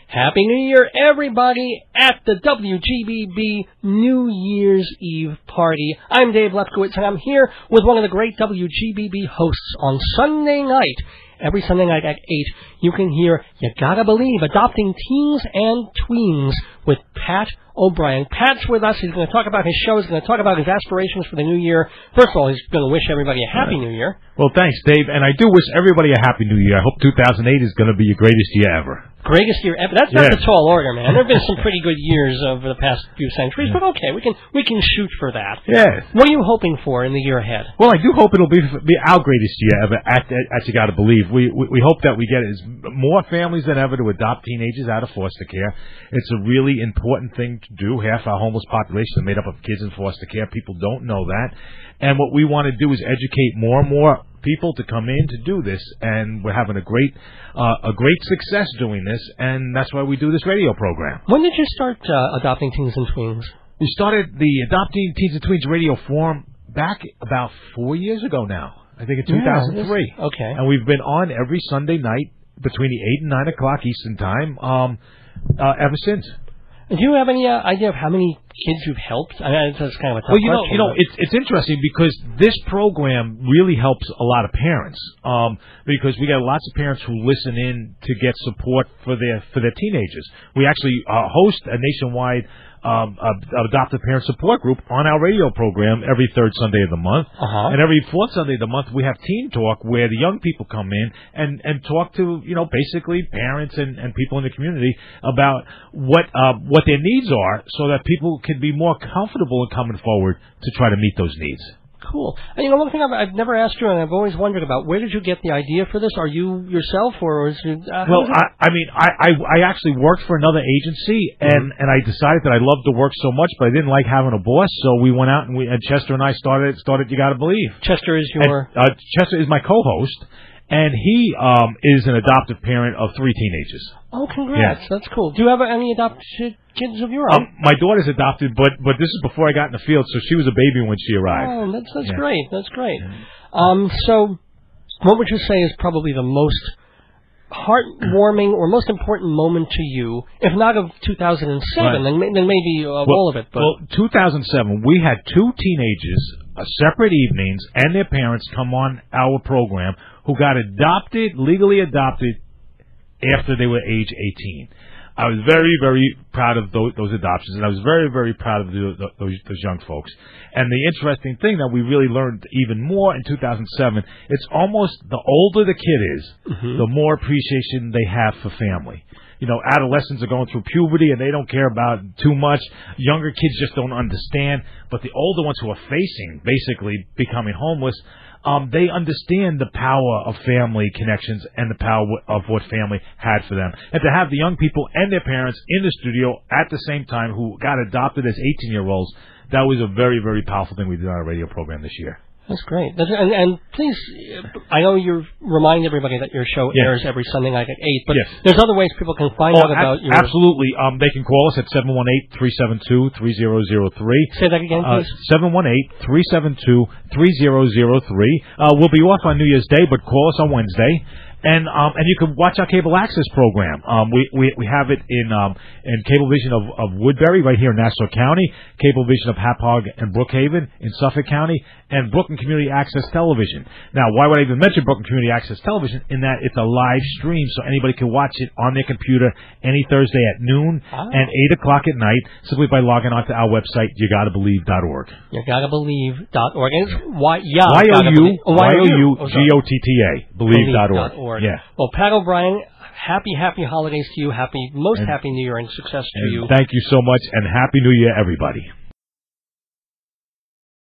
Happy New Year, everybody, at the WGBB New Year's Eve party. I'm Dave Lefkowitz, and I'm here with one of the great WGBB hosts on Sunday night. Every Sunday night at 8, you can hear You Gotta Believe, Adopting Teens and Tweens with Pat O'Brien. Pat's with us. He's going to talk about his show. He's going to talk about his aspirations for the new year. First of all, he's going to wish everybody a Happy New Year. Well, thanks, Dave. And I do wish everybody a Happy New Year. I hope 2008 is going to be your greatest year ever. Greatest year ever. That's not the tall order, man. There have been some pretty good years over the past few centuries, but okay, we can shoot for that. Yes. What are you hoping for in the year ahead? Well, I do hope it'll be our greatest year ever at You Gotta Believe. We hope that we get more families than ever to adopt teenagers out of foster care. It's a really important thing to do. Half our homeless population is made up of kids in foster care. People don't know that. And what we want to do is educate more and more people to come in to do this, and we're having a great success doing this, and that's why we do this radio program. When did you start Adopting Teens and Tweens? We started the Adopting Teens and Tweens radio forum back about 4 years ago now. I think in 2003. Okay. And we've been on every Sunday night between the 8 and 9 o'clock Eastern Time ever since. Do you have any idea of how many kids you've helped? I mean, that's kind of a tough question. Well, it's interesting because this program really helps a lot of parents because we got lots of parents who listen in to get support for their teenagers. We actually host a nationwide adoptive parent support group on our radio program every third Sunday of the month. And every fourth Sunday of the month we have Teen Talk where the young people come in and talk to, basically parents and people in the community about what their needs are so that people can be more comfortable in coming forward to try to meet those needs. Cool. And one thing I've never asked you, and I've always wondered about, where did you get the idea for this? Are you yourself, or is it... I actually worked for another agency, and I decided that I loved to work so much, but I didn't like having a boss, so we went out, and Chester and I started You Gotta Believe. Chester is your... Chester is my co-host, and he is an adoptive parent of 3 teenagers. Oh, congrats. Yes. That's cool. Do you have any adopted kids of your own? My daughter's adopted, but this is before I got in the field, so she was a baby when she arrived. Oh, that's great. That's great. So what would you say is probably the most heartwarming or most important moment to you, if not of 2007, then maybe all of it. But. Well, 2007, we had 2 teenagers, separate evenings, and their parents come on our program who got legally adopted after they were age 18. I was very, very proud of those adoptions, and I was very, very proud of those young folks. And the interesting thing that we really learned even more in 2007, it's almost the older the kid is, the more appreciation they have for family. Adolescents are going through puberty, and they don't care about too much. Younger kids just don't understand. But the older ones who are facing, basically, becoming homeless, they understand the power of family connections and the power of what family had for them. And to have the young people and their parents in the studio at the same time who got adopted as 18-year-olds, that was a very, very powerful thing we did on our radio program this year. That's great. And please, I know you remind everybody that your show airs every Sunday night at 8, but there's other ways people can find out about your... Absolutely. They can call us at 718-372-3003. Say that again, please. 718-372-3003. We'll be off on New Year's Day, but call us on Wednesday. And you can watch our cable access program. We have it in Cablevision of Woodbury right here in Nassau County, Cablevision of Hapog and Brookhaven in Suffolk County, and Brooklyn Community Access Television. Now, why would I even mention Brooklyn Community Access Television? In that it's a live stream, so anybody can watch it on their computer any Thursday at noon and 8 o'clock at night, simply by logging onto our website, YouGottaBelieve.org. YouGottaBelieve.org. And it's Y-O-U-G-O-T-T-A, Believe.org. Yeah. Well, Pat O'Brien, happy holidays to you. Happy New Year and success to you. Thank you so much, and Happy New Year, everybody.